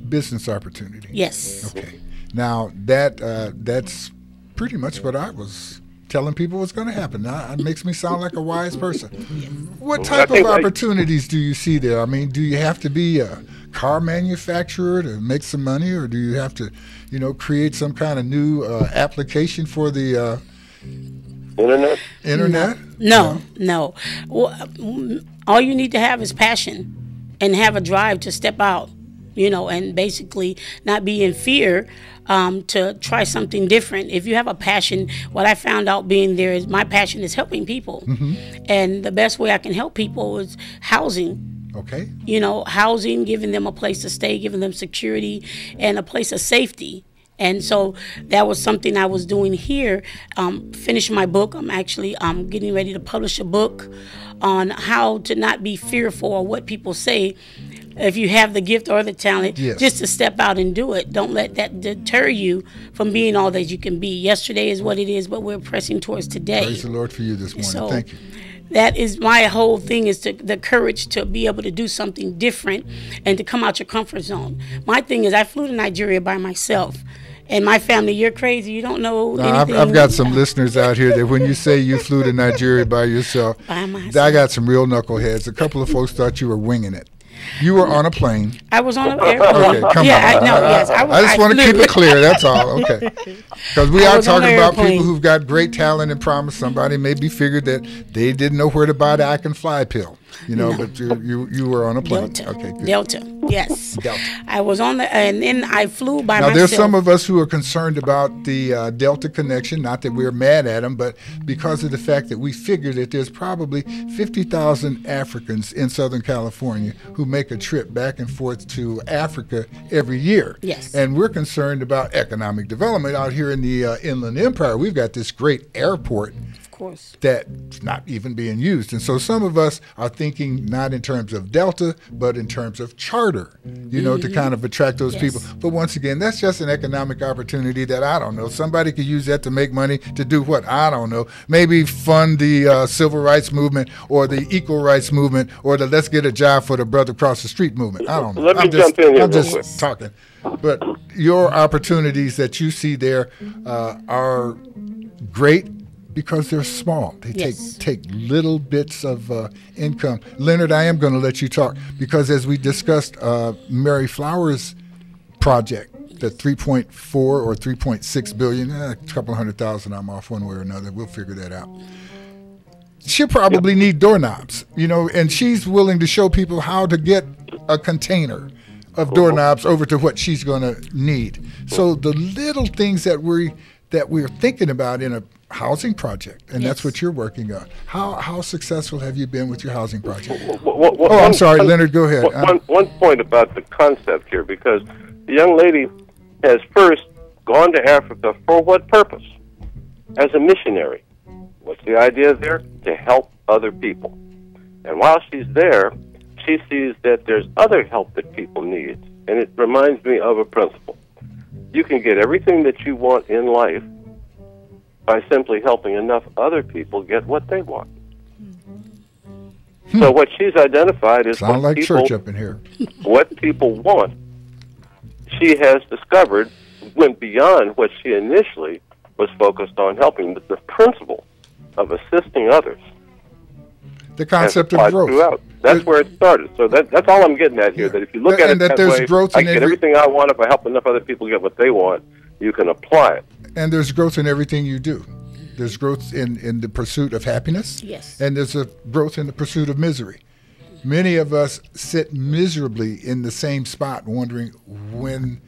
business opportunity. Yes. Okay. Now that's pretty much what I was telling people was going to happen. Now it makes me sound like a wise person. What type of opportunities do you see there? I mean, do you have to be a car manufacturer to make some money, or do you have to, create some kind of new application for the internet? No. Well, all you need to have is passion and have a drive to step out, and basically not be in fear to try something different. If you have a passion, what I found out being there is my passion is helping people. And the best way I can help people is housing. Okay. Housing, giving them a place to stay, giving them security and a place of safety. And so that was something I was doing here. Finishing my book. I'm actually getting ready to publish a book on how to not be fearful of what people say. If you have the gift or the talent, just to step out and do it. Don't let that deter you from being all that you can be. Yesterday is what it is, but we're pressing towards today. Praise the Lord for you this morning. So, thank you. That is my whole thing, is the courage to be able to do something different and to come out your comfort zone. My thing is I flew to Nigeria by myself. And my family, you're crazy. You don't know anything. I've got some listeners out here that when you say you flew to Nigeria by yourself, I got some real knuckleheads. A couple of folks thought you were winging it. You were on a plane. I was on an airplane. Okay, come on. I just want to keep it clear. That's all. Okay. Because we are talking about people who've got great talent and promise. Somebody maybe figured that they didn't know where to buy the I Can Fly pill. But you were on a plane. Delta. Okay, good. Delta, yes. Delta. I was on and then I flew by myself. Now, there's some of us who are concerned about the Delta connection, not that we're mad at them, but because of the fact that we figure that there's probably 50,000 Africans in Southern California who make a trip back and forth to Africa every year. Yes. And we're concerned about economic development out here in the Inland Empire. We've got this great airport. Course. That's not even being used. And so some of us are thinking not in terms of Delta, but in terms of charter, to kind of attract those people. But once again, that's just an economic opportunity that I don't know. Somebody could use that to make money to do what? I don't know. Maybe fund the civil rights movement or the equal rights movement or the let's get a job for the brother across the street movement. I don't know. Let me jump in here I'm real quick. just talking. But your opportunities that you see there are great, because they're small. They take little bits of income. Leonard, I am going to let you talk because as we discussed Mary Flowers' project, the 3.4 or 3.6 billion, a couple $100,000, I'm off one way or another. We'll figure that out. She'll probably need doorknobs, and she's willing to show people how to get a container of doorknobs over to what she's going to need. So the little things that we're thinking about in a housing project, and that's what you're working on. How successful have you been with your housing project? I'm sorry, Leonard, go ahead. One point about the concept here, because the young lady has first gone to Africa for what purpose? As a missionary. What's the idea there? To help other people. And while she's there, she sees that there's other help that people need. And it reminds me of a principle. You can get everything that you want in life by simply helping enough other people get what they want. So what she's identified is Sound like church up in here. What people want. She has discovered went beyond what she initially was focused on helping. The principle of assisting others. The concept and of growth. Throughout. That's where it started. So that's all I'm getting at here. That if you look at it that way, I get everything I want. If I help enough other people get what they want, you can apply it. And there's growth in everything you do. There's growth in the pursuit of happiness. Yes. And there's a growth in the pursuit of misery. Many of us sit miserably in the same spot wondering when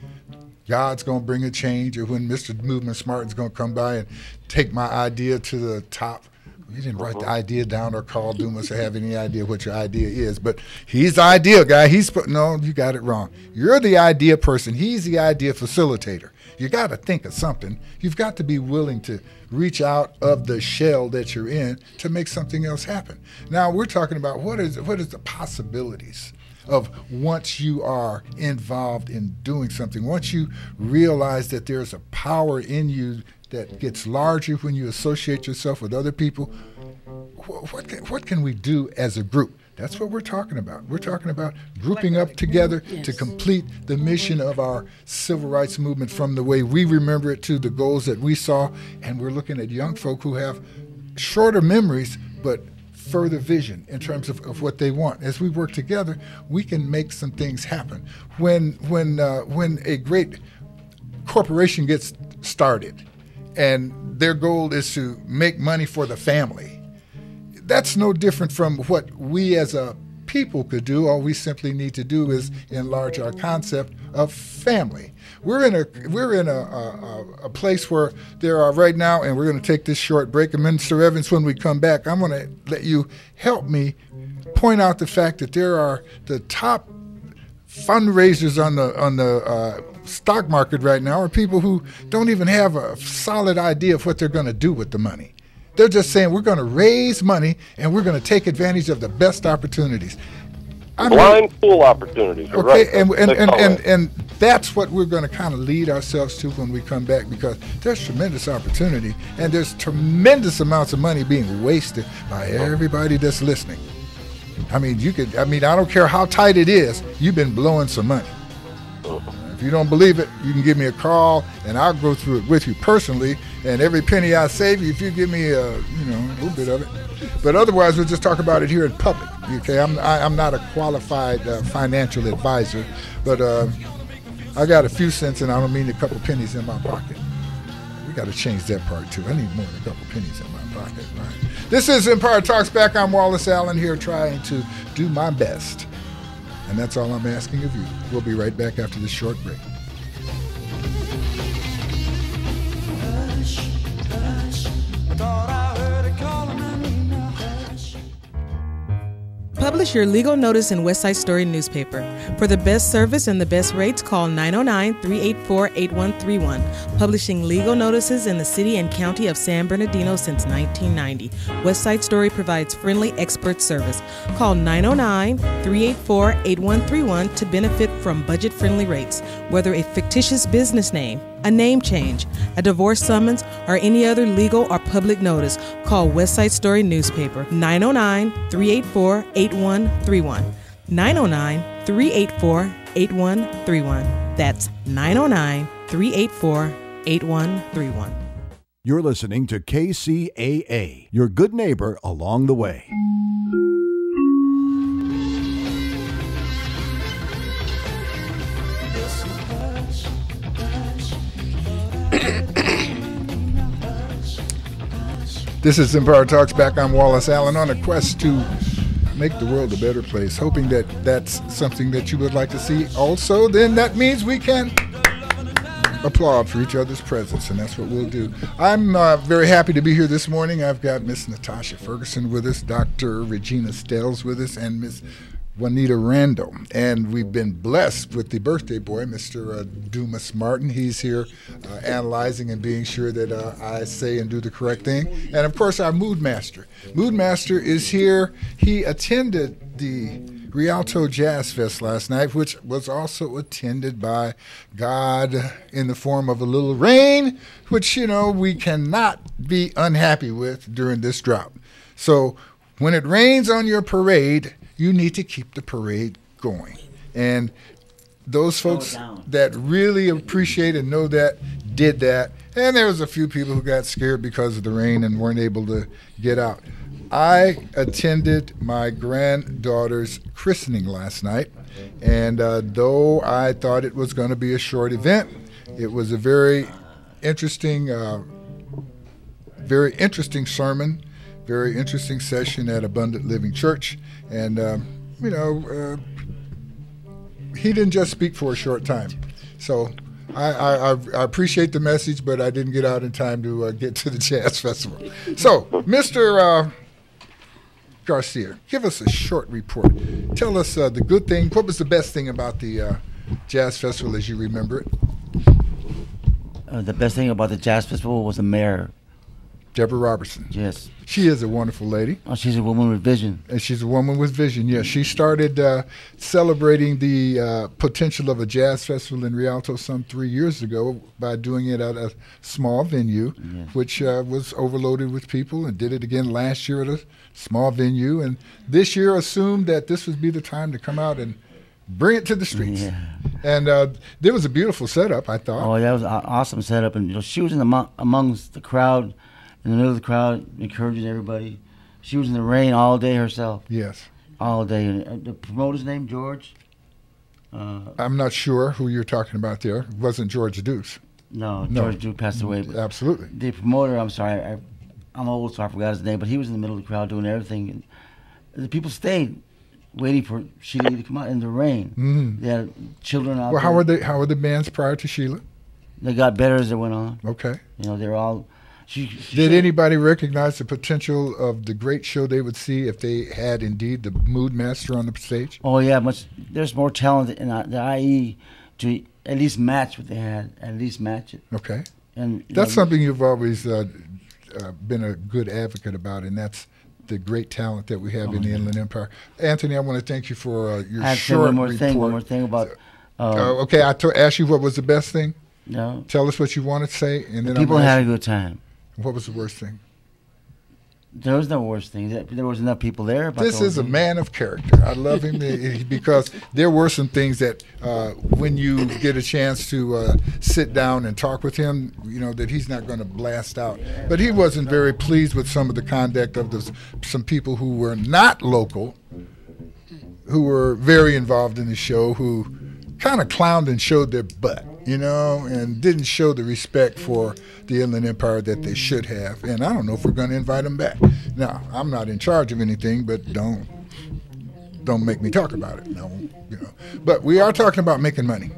God's going to bring a change or when Mr. Movement Smart is going to come by and take my idea to the top. You didn't write the idea down or call Dumas or have any idea what your idea is, but he's the idea guy. No, you got it wrong. You're the idea person. He's the idea facilitator. You got to think of something. You've got to be willing to reach out of the shell that you're in to make something else happen. Now we're talking about what is the possibilities of once you are involved in doing something, once you realize that there's a power in you that gets larger when you associate yourself with other people. What can we do as a group? That's what we're talking about. We're talking about grouping up together to complete the mission of our civil rights movement from the way we remember it to the goals that we saw. And we're looking at young folk who have shorter memories, but further vision in terms of what they want. As we work together, we can make some things happen. When a great corporation gets started and their goal is to make money for the family, that's no different from what we as a people could do. All we simply need to do is enlarge our concept of family. We're in a place where there are right now, and we're going to take this short break. And Minister Evans, when we come back, I'm going to let you help me point out the fact that there are the top fundraisers on the stock market right now are people who don't even have a solid idea of what they're going to do with the money. They're just saying we're going to raise money and we're going to take advantage of the best opportunities. Blind pool opportunities. Okay, right. And that's what we're going to kind of lead ourselves to when we come back, because there's tremendous opportunity and there's tremendous amounts of money being wasted by everybody that's listening. I mean, I don't care how tight it is, you've been blowing some money. If you don't believe it, you can give me a call, and I'll go through it with you personally. And every penny I save you, if you give me a little bit of it. But otherwise, we'll just talk about it here in public. Okay, I'm not a qualified financial advisor, but I got a few cents, and I don't mean a couple pennies in my pocket. We got to change that part too. I need more than a couple pennies in my pocket. Right? This is Empire Talks Back. I'm Wallace Allen here, trying to do my best. And that's all I'm asking of you. We'll be right back after this short break. Publish your legal notice in West Side Story newspaper. For the best service and the best rates, call 909-384-8131. Publishing legal notices in the city and county of San Bernardino since 1990. West Side Story provides friendly expert service. Call 909-384-8131 to benefit from budget-friendly rates. Whether a fictitious business name, a name change, a divorce summons, or any other legal or public notice, call West Side Story newspaper 909-384-8131. 909-384-8131. That's 909-384-8131. You're listening to KCAA, your good neighbor along the way. This is Empire Talks Back. I'm Wallace Allen, on a quest to make the world a better place, hoping that that's something that you would like to see also. Then that means we can applaud for each other's presence, and that's what we'll do. I'm very happy to be here this morning. I've got Miss Natasha Ferguson with us, Dr. Regina Stells with us, and Miss Juanita Randall. And we've been blessed with the birthday boy, Mr. Dumas Martin. He's here analyzing and being sure that I say and do the correct thing. And, of course, our Mood Master. Mood Master is here. He attended the Rialto Jazz Fest last night, which was also attended by God in the form of a little rain, which, we cannot be unhappy with during this drought. So when it rains on your parade, you need to keep the parade going. And those folks that really appreciate and know that did that. And there was a few people who got scared because of the rain and weren't able to get out. I attended my granddaughter's christening last night, and though I thought it was going to be a short event, it was a very interesting sermon, very interesting session at Abundant Living Church. And, he didn't just speak for a short time. So I appreciate the message, but I didn't get out in time to get to the Jazz Festival. So, Mr. Garcia, give us a short report. Tell us the good thing. What was the best thing about the Jazz Festival as you remember it? The best thing about the Jazz Festival was the mayor. Deborah Robertson. Yes. She is a wonderful lady. Oh, she's a woman with vision. And she's a woman with vision, yes. She started celebrating the potential of a jazz festival in Rialto some 3 years ago by doing it at a small venue, yes, which was overloaded with people, and did it again last year at a small venue. And this year assumed that this would be the time to come out and bring it to the streets. Yeah. And there was a beautiful setup, I thought. Oh, that was an awesome setup. And she was amongst the crowd, in the middle of the crowd, encouraging everybody. She was in the rain all day herself. Yes. All day. And the promoter's name, George? I'm not sure who you're talking about there. It wasn't George Dukes. No, George Dukes passed away. Absolutely. The promoter, I'm sorry, I'm old, so I forgot his name, but he was in the middle of the crowd doing everything. And the people stayed waiting for Sheila to come out in the rain. Mm-hmm. They had children out there. How were the bands prior to Sheila? They got better as it went on. Okay. They're all... Did anybody recognize the potential of the great show they would see if they had indeed the mood master on the stage? Oh yeah, there's more talent in the IE to at least match what they had, at least match it. Okay. And that's something you've always been a good advocate about, and that's the great talent that we have in the Inland Empire. Anthony, I want to thank you for your short report. One more thing about... okay, I asked you what was the best thing. No. Tell us what you want to say, and then people had a good time. What was the worst thing? There was no worst thing. There was enough people there. This is a man of character. I love him because there were some things that when you get a chance to sit down and talk with him, that he's not going to blast out. But he wasn't very pleased with some of the conduct of some people who were not local, who were very involved in the show, who kind of clowned and showed their butt, and didn't show the respect for the Inland Empire that they should have. And I don't know if we're going to invite them back. Now, I'm not in charge of anything, but don't make me talk about it. No, But we are talking about making money.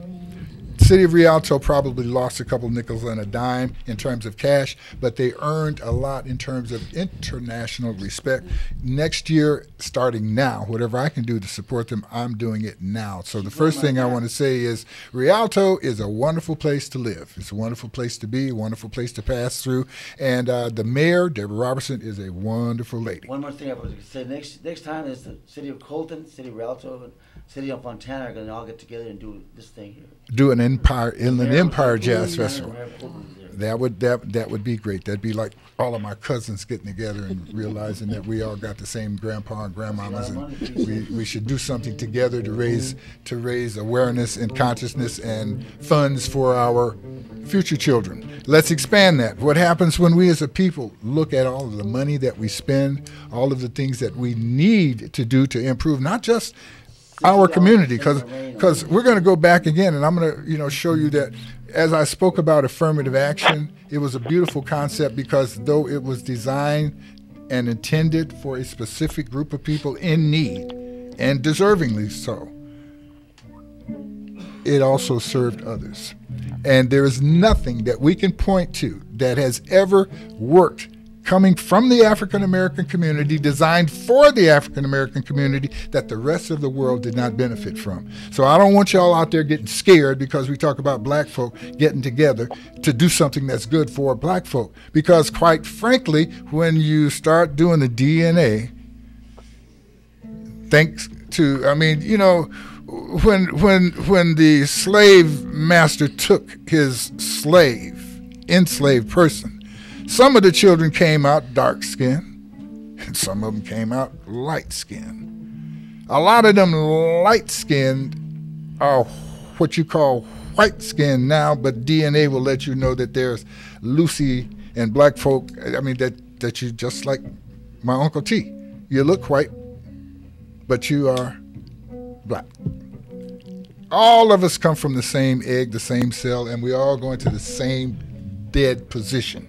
City of Rialto probably lost a couple nickels and a dime in terms of cash, but they earned a lot in terms of international respect. Next year, starting now, whatever I can do to support them, I'm doing it now. So the first thing I want to say is Rialto is a wonderful place to live. It's a wonderful place to be, a wonderful place to pass through. And the mayor, Deborah Robertson, is a wonderful lady. One more thing I was going to say. Next time is the city of Colton, city of Rialto, and city of Fontana are going to all get together and do this thing here. Do an Inland Empire Jazz Festival. That would be great. That'd be like all of my cousins getting together and realizing that we all got the same grandpa and grandmamas, and we should do something together to raise awareness and consciousness and funds for our future children. Let's expand that. What happens when we as a people look at all of the money that we spend, all of the things that we need to do to improve, not just our community, because we're going to go back again, and I'm going to show you that as I spoke about affirmative action, it was a beautiful concept because though it was designed and intended for a specific group of people in need, and deservingly so, it also served others. And there is nothing that we can point to that has ever worked coming from the African American community, designed for the African American community, that the rest of the world did not benefit from. So I don't want y'all out there getting scared because we talk about black folk getting together to do something that's good for black folk. Because quite frankly, when you start doing the DNA, thanks to, when the slave master took his enslaved person, some of the children came out dark-skinned, and some of them came out light-skinned. A lot of them light-skinned are what you call white skin now, but DNA will let you know that there's Lucy and black folk. I mean, that you just like my Uncle T. You look white, but you are black. All of us come from the same egg, the same cell, and we all go into the same dead position.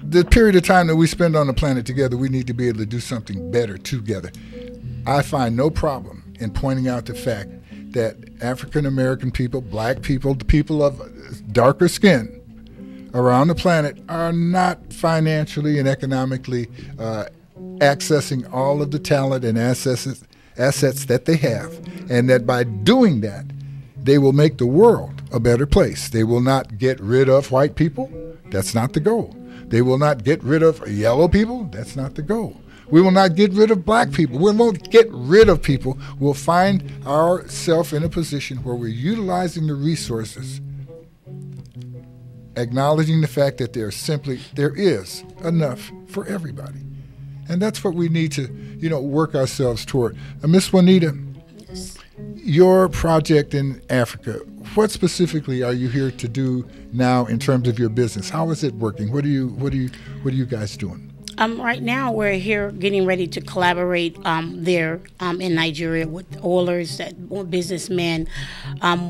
The period of time that we spend on the planet together, we need to be able to do something better together. I find no problem in pointing out the fact that African American people, black people, the people of darker skin around the planet are not financially and economically accessing all of the talent and assets that they have, and that by doing that, they will make the world a better place. They will not get rid of white people. That's not the goal. They will not get rid of yellow people. That's not the goal. We will not get rid of black people. We won't get rid of people. We'll find ourselves in a position where we're utilizing the resources, acknowledging the fact that there is enough for everybody. And that's what we need to, work ourselves toward. Miss Juanita, your project in Africa, what specifically are you here to do now in terms of your business? How is it working? What are you guys doing? Right now, we're here getting ready to collaborate there in Nigeria with oilers, businessmen,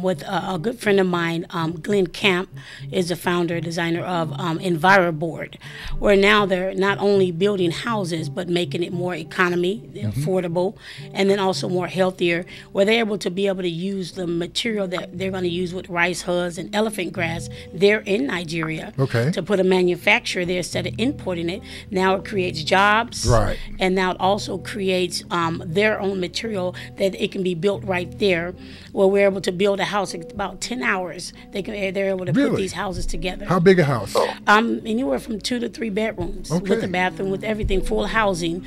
with a good friend of mine, Glenn Camp, is the founder, designer of EnviroBoard, where now they're not only building houses, but making it more affordable, and then also more healthier, where they're able to use the material that they're going to use with rice husks and elephant grass there in Nigeria to put a manufacturer there instead of importing it. Now it creates jobs, right? And now it also creates their own material that it can be built right there, where we're able to build a house in about 10 hours. They're able to put these houses together. How big a house? Anywhere from 2 to 3 bedrooms with a bathroom, with everything, full housing,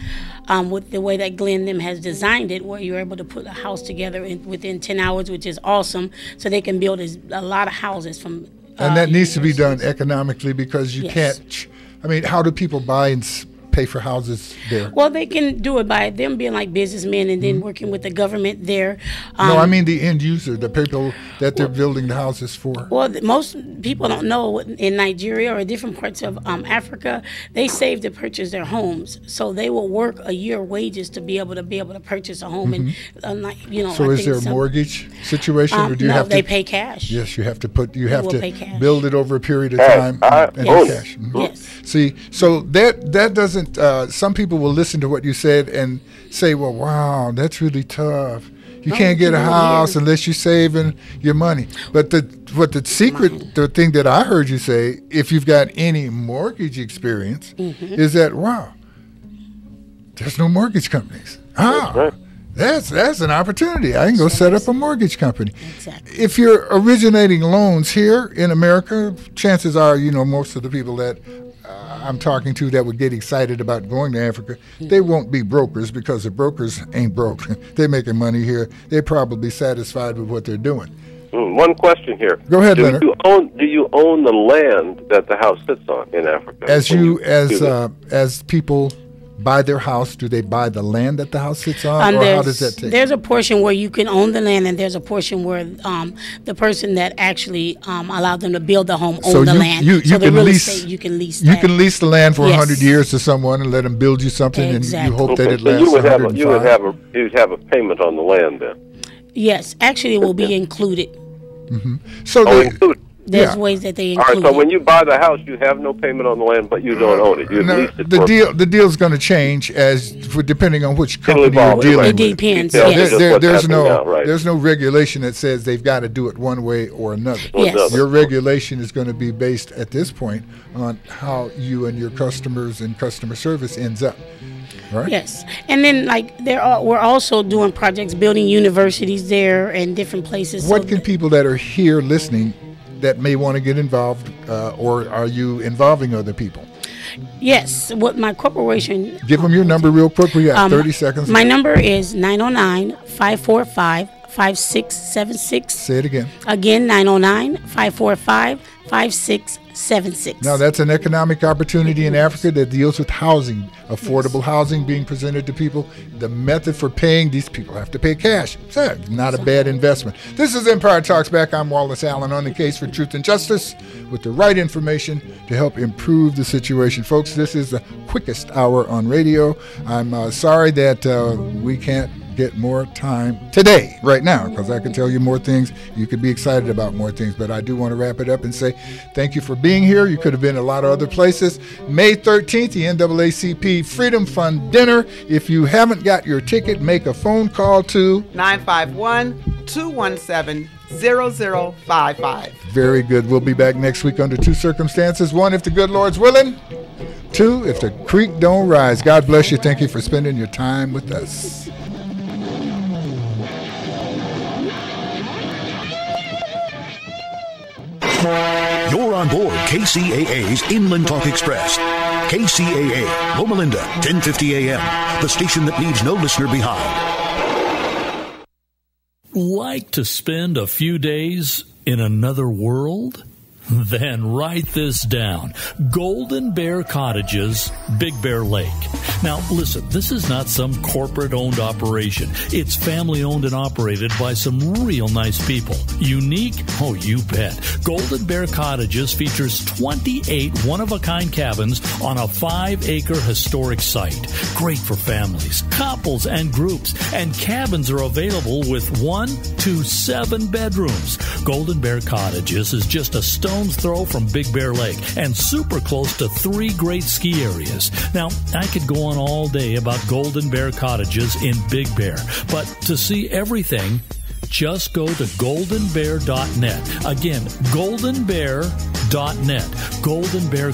with the way that Glenn them has designed it, where you're able to put a house together within 10 hours, which is awesome. So they can build a lot of houses from. And that needs to be done economically, because you can't. I mean, how do people buy and pay for houses there? Well, they can do it by them being like businessmen and then working with the government there. No, I mean the end user, the people that they're building the houses for. Well, most people don't know in Nigeria or different parts of Africa, they save to purchase their homes. So they will work a year wages to be able to purchase a home. And so is there a mortgage situation, or do you have to? They pay cash. Yes, you have to build it over a period of time and pay cash. Yes. See, so that doesn't. Some people will listen to what you said and say, "Well, wow, that's really tough. You can't get a house unless you're saving your money." But the thing that I heard you say, if you've got any mortgage experience, is that there's no mortgage companies. That's an opportunity. I can go set up a mortgage company. Exactly. If you're originating loans here in America, chances are, most of the people that I'm talking to that would get excited about going to Africa, they won't be brokers, because the brokers ain't broke. They're making money here. They're probably satisfied with what they're doing. One question here. Go ahead, Leonard. Do you own the land that the house sits on in Africa? As people buy their house, do they buy the land that the house sits on, or how does that take? There's a portion where you can own the land, and there's a portion where the person that actually allowed them to build the home own the land. You can lease. You can lease. You can lease the land for 100 years to someone and let them build you something, and you hope that it lasts 105. You would have a payment on the land then. Yes, actually, it will be included. So there's ways that they include. All right, so when you buy the house, you have no payment on the land, but you don't own it. You lease it. The deal's going to change depending on which company you're dealing with. It depends. There's no regulation that says they've got to do it one way or another. Yes. Your regulation is going to be based at this point on how you and your customers and customer service ends up. Right? Yes, and then we're also doing projects, building universities there and different places. What can people that are here listening that may want to get involved, or are you involving other people? Yes, what my corporation... Give them your number real quick. We got 30 seconds. My number is 909-545-5676. Say it again. Again, 909-545-5676. 888-848-7676. Now, that's an economic opportunity in Africa that deals with housing, affordable housing being presented to people. The method for paying, these people have to pay cash. So, not a bad investment. This is Empire Talks Back. I'm Wallace Allen, on the case for truth and justice with the right information to help improve the situation. Folks, this is the quickest hour on radio. I'm sorry that we can't get more time today, right now, because I can tell you more things. You could be excited about more things, but I do want to wrap it up and say thank you for being here. You could have been a lot of other places. May 13th, the NAACP Freedom Fund Dinner. If you haven't got your ticket, make a phone call to 951-217-0055. Very good. We'll be back next week under two circumstances. One, if the good Lord's willing. Two, if the creek don't rise. God bless you. Thank you for spending your time with us. You're on board KCAA's Inland Talk Express. KCAA, Loma Linda, 1050 AM, the station that leaves no listener behind. Like to spend a few days in another world? Then write this down. Golden Bear Cottages, Big Bear Lake. Now, listen, this is not some corporate-owned operation. It's family-owned and operated by some real nice people. Unique? Oh, you bet. Golden Bear Cottages features 28 one-of-a-kind cabins on a 5-acre historic site. Great for families, couples, and groups. And cabins are available with 1 to 7 bedrooms. Golden Bear Cottages is just a stone's throw from Big Bear Lake and super close to 3 great ski areas. Now, I could go on all day about Golden Bear Cottages in Big Bear, but to see everything, just go to goldenbear.net. Again, goldenbear.net. Golden Bear